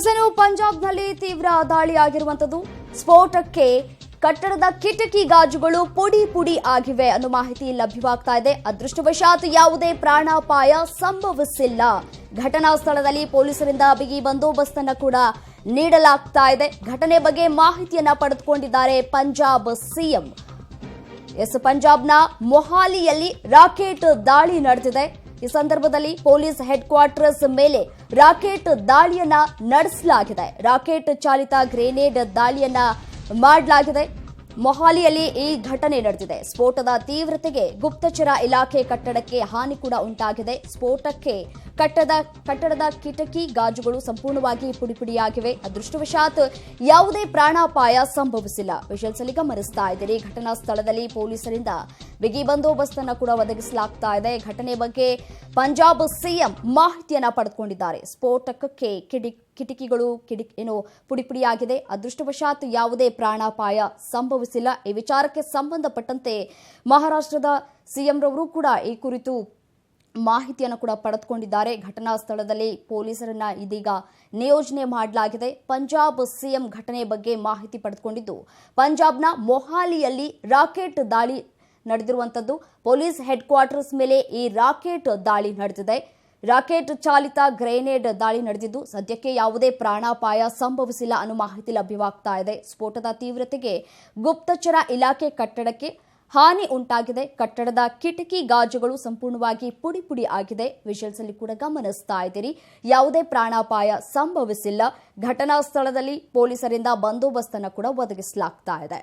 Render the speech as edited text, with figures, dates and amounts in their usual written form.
ಎಸ್ಎಸ್ಎನ್ ಪಂಜಾಬ್ನಲ್ಲಿ ತೀವ್ರ ದಾಳಿಯಾಗಿರುವಂತದ್ದು. ಸ್ಫೋಟಕ್ಕೆ ಕಟ್ಟಡದ ಕಿಟಕಿ ಗಾಜುಗಳು ಪುಡಿ ಪುಡಿ ಆಗಿವೆ ಅನ್ನೋ ಮಾಹಿತಿ ಲಭ್ಯವಾಗ್ತಾ ಇದೆ. ಅದೃಷ್ಟವಶಾತ್ ಯಾವುದೇ ಪ್ರಾಣಾಪಾಯ ಸಂಭವಿಸಿಲ್ಲ. ಘಟನಾ ಸ್ಥಳದಲ್ಲಿ ಪೊಲೀಸರಿಂದ ಬಿಗಿ ಬಂದೋಬಸ್ತ್ ಅನ್ನು ಕೂಡ ನೀಡಲಾಗ್ತಾ ಇದೆ. ಘಟನೆ ಬಗ್ಗೆ ಮಾಹಿತಿಯನ್ನ ಪಡೆದುಕೊಂಡಿದ್ದಾರೆ ಪಂಜಾಬ್ ಸಿಎಂ. ಪಂಜಾಬ್ನ ಮೊಹಾಲಿಯಲ್ಲಿ ರಾಕೆಟ್ ದಾಳಿ ನಡೆದಿದೆ. ಈ ಸಂದರ್ಭದಲ್ಲಿ ಪೊಲೀಸ್ ಹೆಡ್ ಕ್ವಾರ್ಟರ್ಸ್ ಮೇಲೆ ರಾಕೆಟ್ ದಾಳಿಯನ್ನ ನಡೆಸಲಾಗಿದೆ. ರಾಕೆಟ್ ಚಾಲಿತ ಗ್ರೆನೇಡ್ ದಾಳಿಯನ್ನ ಮಾಡಲಾಗಿದೆ. ಮೊಹಾಲಿಯಲ್ಲಿ ಈ ಘಟನೆ ನಡೆದಿದೆ. ಸ್ಫೋಟದ ತೀವ್ರತೆಗೆ ಗುಪ್ತಚರ ಇಲಾಖೆ ಕಟ್ಟಡಕ್ಕೆ ಹಾನಿ ಕೂಡ ಉಂಟಾಗಿದೆ. ಸ್ಫೋಟಕ್ಕೆ ಕಟ್ಟಡದ ಕಿಟಕಿ ಗಾಜುಗಳು ಸಂಪೂರ್ಣವಾಗಿ ಪುಡಿಪುಡಿಯಾಗಿವೆ. ಅದೃಷ್ಟವಶಾತ್ ಯಾವುದೇ ಪ್ರಾಣಾಪಾಯ ಸಂಭವಿಸಿಲ್ಲ. ವಿಷಲ್ಸ್ ಅಲ್ಲಿ ಗಮನಿಸ್ತಾ ಇದ್ದೀರಿ. ಘಟನಾ ಸ್ಥಳದಲ್ಲಿ ಪೊಲೀಸರಿಂದ ಬಿಗಿ ಬಂದೋಬಸ್ತ್ ಅನ್ನು ಕೂಡ ಒದಗಿಸಲಾಗ್ತಾ ಇದೆ. ಘಟನೆ ಬಗ್ಗೆ ಪಂಜಾಬ್ ಸಿಎಂ ಮಾಹಿತಿಯನ್ನ ಪಡೆದುಕೊಂಡಿದ್ದಾರೆ. ಸ್ಫೋಟಕಕ್ಕೆ ಕಿಟಕಿಗಳು ಪುಡಿಪುಡಿಯಾಗಿದೆ. ಅದೃಷ್ಟವಶಾತ್ ಯಾವುದೇ ಪ್ರಾಣಾಪಾಯ ಸಂಭವಿಸಿಲ್ಲ. ಈ ವಿಚಾರಕ್ಕೆ ಸಂಬಂಧಪಟ್ಟಂತೆ ಮಹಾರಾಷ್ಟ್ರದ ಸಿಎಂ ರವರು ಕೂಡ ಈ ಕುರಿತು ಮಾಹಿತಿಯನ್ನು ಕೂಡ ಪಡೆದುಕೊಂಡಿದ್ದಾರೆ. ಘಟನಾ ಸ್ಥಳದಲ್ಲಿ ಪೊಲೀಸರನ್ನ ಇದೀಗ ನಿಯೋಜನೆ ಮಾಡಲಾಗಿದೆ. ಪಂಜಾಬ್ ಸಿಎಂ ಘಟನೆ ಬಗ್ಗೆ ಮಾಹಿತಿ ಪಡೆದುಕೊಂಡಿದ್ದು, ಪಂಜಾಬ್ನ ಮೊಹಾಲಿಯಲ್ಲಿ ರಾಕೆಟ್ ದಾಳಿ ನಡೆದಿರುವಂತದ್ದು. ಪೊಲೀಸ್ ಹೆಡ್ ಕ್ವಾರ್ಟರ್ಸ್ ಮೇಲೆ ಈ ರಾಕೆಟ್ ದಾಳಿ ನಡೆದಿದೆ. ರಾಕೆಟ್ ಚಾಲಿತ ಗ್ರೆನೇಡ್ ದಾಳಿ ನಡೆದಿದ್ದು, ಸದ್ಯಕ್ಕೆ ಯಾವುದೇ ಪ್ರಾಣಾಪಾಯ ಸಂಭವಿಸಿಲ್ಲ ಅನ್ನೋ ಮಾಹಿತಿ ಲಭ್ಯವಾಗ್ತಾ ಇದೆ. ಸ್ಫೋಟದ ತೀವ್ರತೆಗೆ ಗುಪ್ತಚರ ಇಲಾಖೆ ಕಟ್ಟಡಕ್ಕೆ ಹಾನಿ ಉಂಟಾಗಿದೆ. ಕಟ್ಟಡದ ಕಿಟಕಿ ಗಾಜುಗಳು ಸಂಪೂರ್ಣವಾಗಿ ಪುಡಿ ಪುಡಿ ಆಗಿದೆ. ವಿಷಲ್ಸ್ ಅಲ್ಲಿ ಕೂಡ ಗಮನಿಸ್ತಾ ಇದ್ದೀರಿ. ಯಾವುದೇ ಪ್ರಾಣಾಪಾಯ ಸಂಭವಿಸಿಲ್ಲ. ಘಟನಾ ಸ್ಥಳದಲ್ಲಿ ಪೊಲೀಸರಿಂದ ಬಂದೋಬಸ್ತ್ ಅನ್ನು ಕೂಡ ಒದಗಿಸಲಾಗ್ತಾ ಇದೆ.